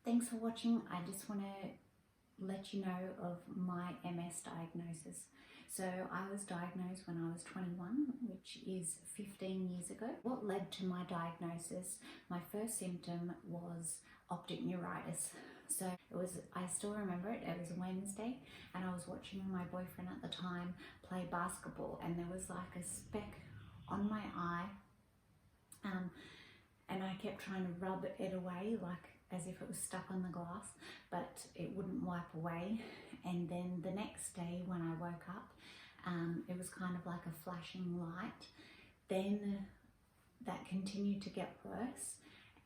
Thanks for watching. I just want to let you know of my MS diagnosis. So I was diagnosed when I was 21, which is 15 years ago. What led to my diagnosis, my first symptom was optic neuritis. So I still remember it, it was a Wednesday and I was watching my boyfriend at the time play basketball and there was like a speck on my eye and I kept trying to rub it away like as if it was stuck on the glass, but it wouldn't wipe away. And then the next day when I woke up, it was kind of like a flashing light. Then that continued to get worse,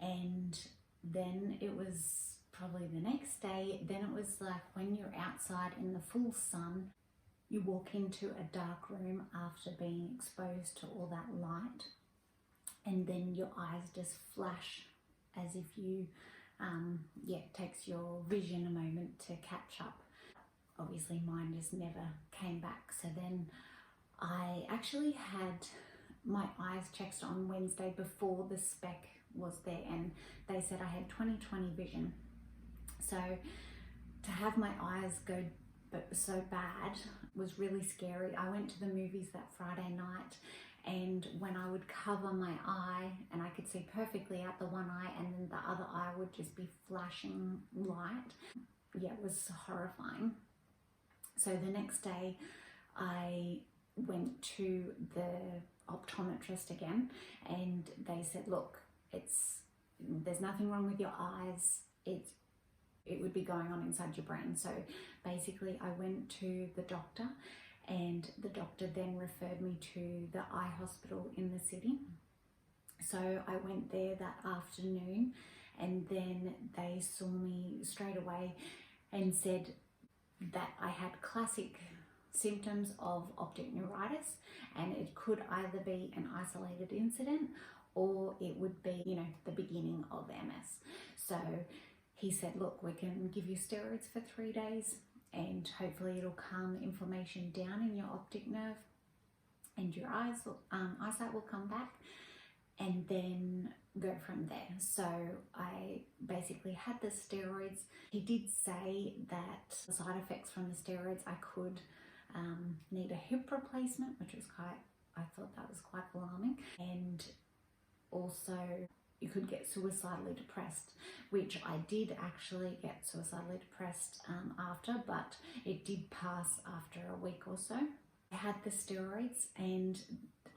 and then it was probably the next day, then it was like when you're outside in the full sun, you walk into a dark room after being exposed to all that light, and then your eyes just flash as if you it takes your vision a moment to catch up. Obviously mine just never came back. So then I actually had my eyes checked on Wednesday before the speck was there, and they said I had 20/20 vision. So to have my eyes go so bad was really scary. I went to the movies that Friday night, and when I would cover my eye and I could see perfectly out the one eye and then the other eye would just be flashing light. Yeah, it was horrifying. So the next day I went to the optometrist again and they said, look, there's nothing wrong with your eyes, it would be going on inside your brain. So basically I went to the doctor, and the doctor then referred me to the eye hospital in the city. So I went there that afternoon, and then they saw me straight away and said that I had classic symptoms of optic neuritis, and it could either be an isolated incident or it would be, the beginning of MS. So he said, look, we can give you steroids for 3 days and hopefully it'll calm the inflammation down in your optic nerve and your eyesight will come back, and then go from there. So I basically had the steroids. He did say that the side effects from the steroids, I could need a hip replacement, which was I thought that was quite alarming, and also you could get suicidally depressed, which I did actually get suicidally depressed after, but it did pass after a week or so. I had the steroids, and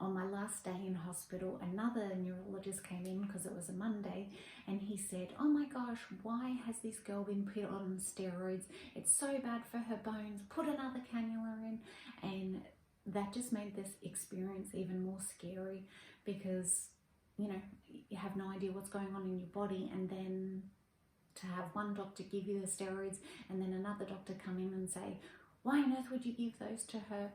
on my last day in hospital, another neurologist came in because it was a Monday, and he said, oh my gosh, why has this girl been put on steroids? It's so bad for her bones, put another cannula in. And that just made this experience even more scary because you have no idea what's going on in your body, and then to have one doctor give you the steroids and then another doctor come in and say, why on earth would you give those to her?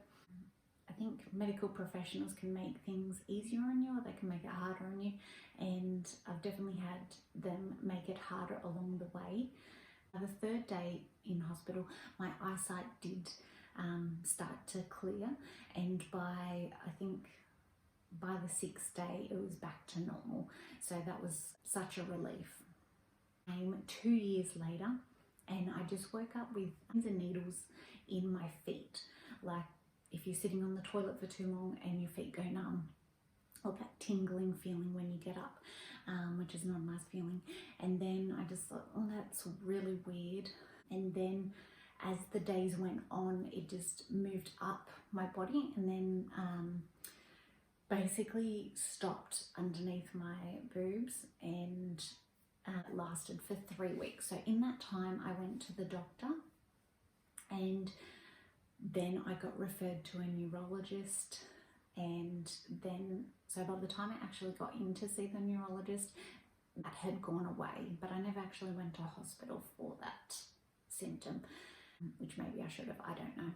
I think medical professionals can make things easier on you, or they can make it harder on you, and I've definitely had them make it harder along the way. The third day in hospital, my eyesight did start to clear, and by the 6th day it was back to normal. So that was such a relief. 2 years later, and I just woke up with pins and needles in my feet, like if you're sitting on the toilet for too long and your feet go numb, or that tingling feeling when you get up, which is not a nice feeling. And then I just thought, oh, that's really weird. And then as the days went on, it just moved up my body, and then basically stopped underneath my boobs, and lasted for 3 weeks. So in that time I went to the doctor, and then I got referred to a neurologist, and then so by the time I actually got in to see the neurologist, that had gone away, but I never actually went to hospital for that symptom, which maybe I should have, I don't know.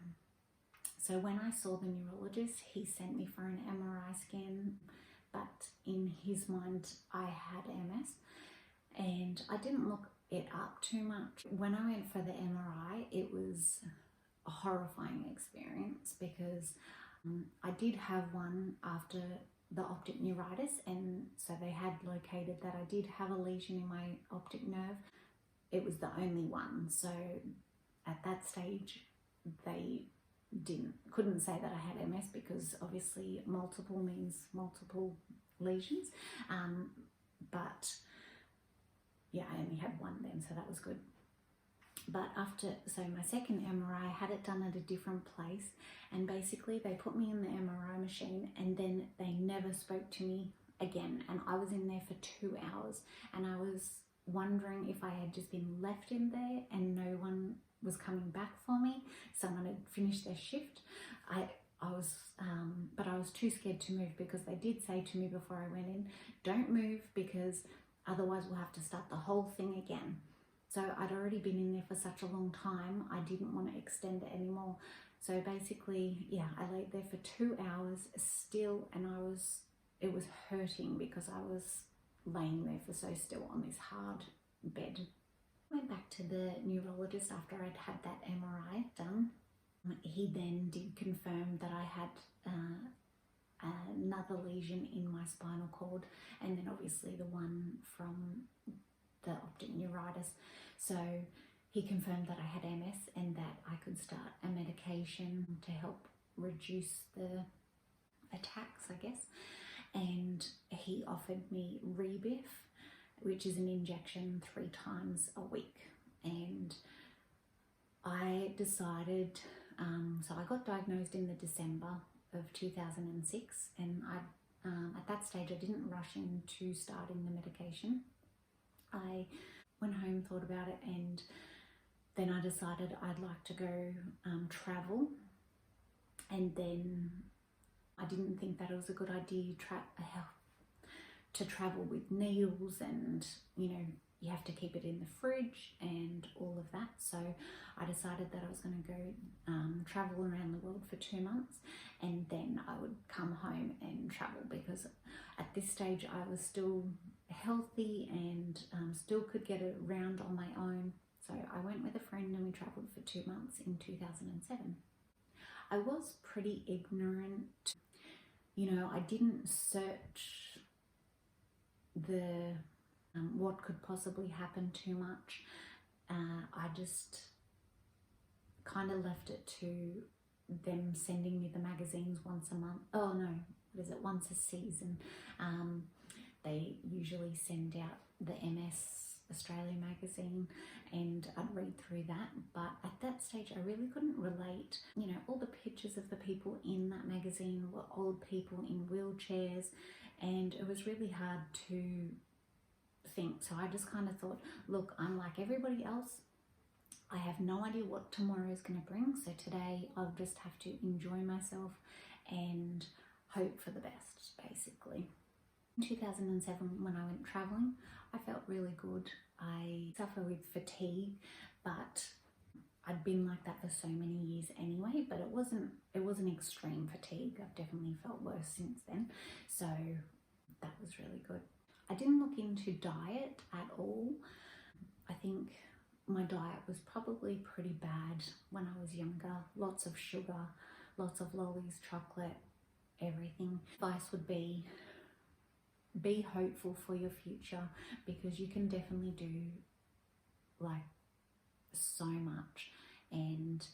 So when I saw the neurologist, he sent me for an MRI scan, but in his mind I had MS, and I didn't look it up too much. When I went for the MRI, it was a horrifying experience because I did have one after the optic neuritis, and so they had located that I did have a lesion in my optic nerve. it was the only one. So at that stage, they couldn't say that I had MS, because obviously multiple means multiple lesions. But yeah, I only had one then, so that was good. But so my second MRI, I had it done at a different place, and basically they put me in the MRI machine and then they never spoke to me again. And I was in there for 2 hours, and I was wondering if I had just been left in there and no one was coming back for me. Someone had finished their shift. But I was too scared to move, because they did say to me before I went in, don't move, because otherwise we'll have to start the whole thing again. So I'd already been in there for such a long time, I didn't want to extend it anymore. So basically, yeah, I laid there for 2 hours still, and it was hurting because I was laying there for so still on this hard bed. I went back to the neurologist after I'd had that MRI done. He then did confirm that I had another lesion in my spinal cord, and then obviously the one from the optic neuritis. So he confirmed that I had MS and that I could start a medication to help reduce the attacks, I guess. And he offered me Rebif, which is an injection 3 times a week. And I decided, so I got diagnosed in the December of 2006, and at that stage I didn't rush into starting the medication. I went home, thought about it, and then I decided I'd like to go travel. And then I didn't think that it was a good idea to travel with needles, and you have to keep it in the fridge and all of that. So I decided that I was going to go travel around the world for 2 months, and then I would come home and travel, because at this stage I was still healthy and still could get around on my own. So I went with a friend and we travelled for 2 months in 2007. I was pretty ignorant. I didn't search what could possibly happen too much. I just kind of left it to them sending me the magazines once a month. Oh no, what is it? Once a season. They usually send out the MS Australia magazine, and I'd read through that. But at that stage I really couldn't relate. All the pictures of the people in that magazine were old people in wheelchairs, and it was really hard to think. So I just kind of thought, look, I'm like everybody else. I have no idea what tomorrow is going to bring, so today I'll just have to enjoy myself and hope for the best, basically. In 2007, when I went traveling, I felt really good. I suffer with fatigue, but I'd been like that for so many years anyway, but it wasn't extreme fatigue. I've definitely felt worse since then, so that was really good. I didn't look into diet at all. I think my diet was probably pretty bad when I was younger. Lots of sugar, lots of lollies, chocolate, everything. Advice would be hopeful for your future, because you can definitely do like so much, and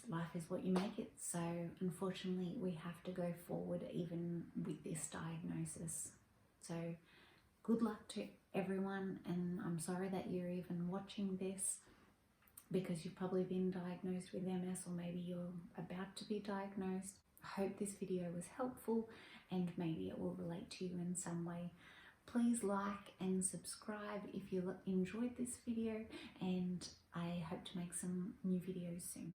life is what you make it. So unfortunately we have to go forward even with this diagnosis. So good luck to everyone, and I'm sorry that you're even watching this, because you've probably been diagnosed with MS, or maybe you're about to be diagnosed. I hope this video was helpful and maybe it will relate to you in some way. Please like and subscribe if you enjoyed this video, and I hope to make some new videos soon.